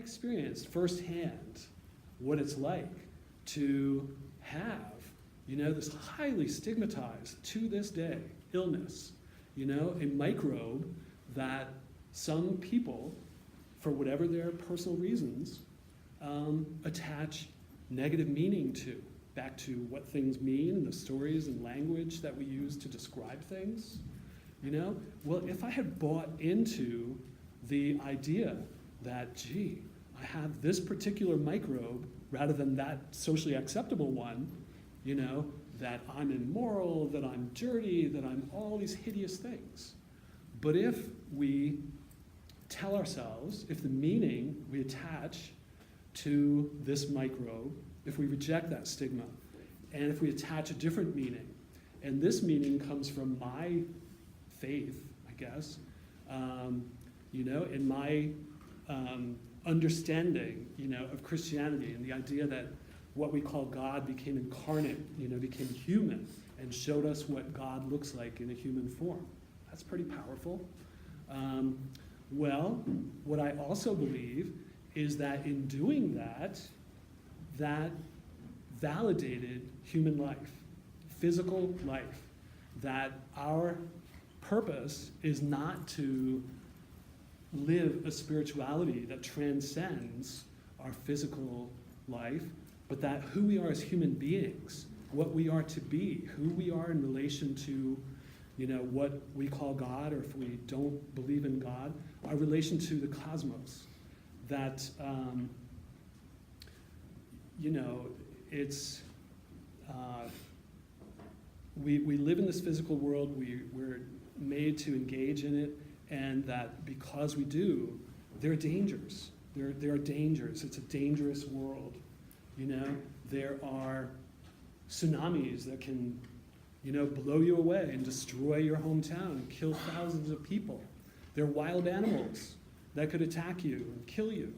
experienced firsthand what it's like to have, this highly stigmatized, to this day, illness, a microbe that some people, for whatever their personal reasons, attach negative meaning to, back to what things mean, the stories and language that we use to describe things. Well, if I had bought into the idea that, gee, I have this particular microbe rather than that socially acceptable one, that I'm immoral, that I'm dirty, that I'm all these hideous things. But if we tell ourselves, if the meaning we attach to this microbe, if we reject that stigma, and if we attach a different meaning, and this meaning comes from my faith, I guess, in my understanding, of Christianity, and the idea that what we call God became incarnate, became human, and showed us what God looks like in a human form. That's pretty powerful. Well, what I also believe is that in doing that, that validated human life, physical life, that our purpose is not to live a spirituality that transcends our physical life, but that who we are as human beings, what we are to be, who we are in relation to, what we call God, or if we don't believe in God, our relation to the cosmos. That, it's, we live in this physical world, we're made to engage in it, and that because we do, there are dangers. There are dangers. It's a dangerous world. There are tsunamis that can, blow you away and destroy your hometown and kill thousands of people. There are wild animals that could attack you and kill you,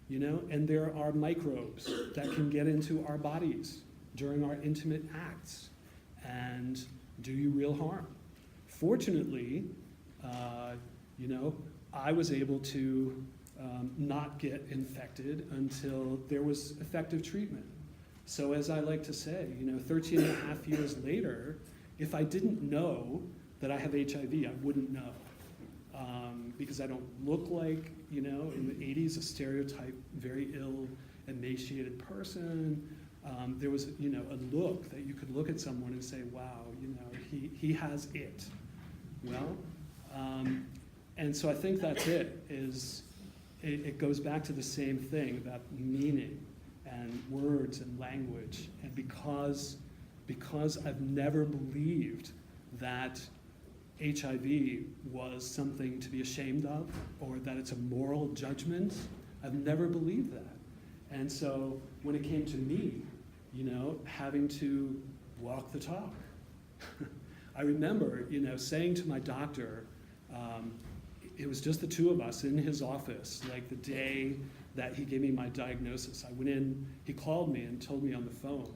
and there are microbes that can get into our bodies during our intimate acts and do you real harm. Fortunately, I was able to not get infected until there was effective treatment. So as I like to say, 13 and a half years later, if I didn't know that I have HIV, I wouldn't know. Because I don't look like, in the 80s, a stereotype, very ill, emaciated person. There was, a look that you could look at someone and say, wow, he has it. Well, and so I think that's it, it goes back to the same thing about meaning and words and language. And because I've never believed that HIV was something to be ashamed of, or that it's a moral judgment, I've never believed that. And so when it came to me, having to walk the talk, I remember, saying to my doctor, it was just the two of us in his office, like the day that he gave me my diagnosis. I went in, he called me and told me on the phone,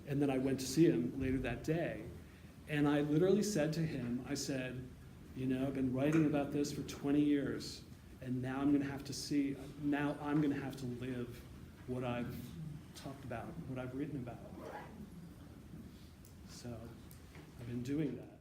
and then I went to see him later that day. And I literally said to him, I said, I've been writing about this for 20 years, and now I'm going to have to live what I've talked about, what I've written about. So I've been doing that.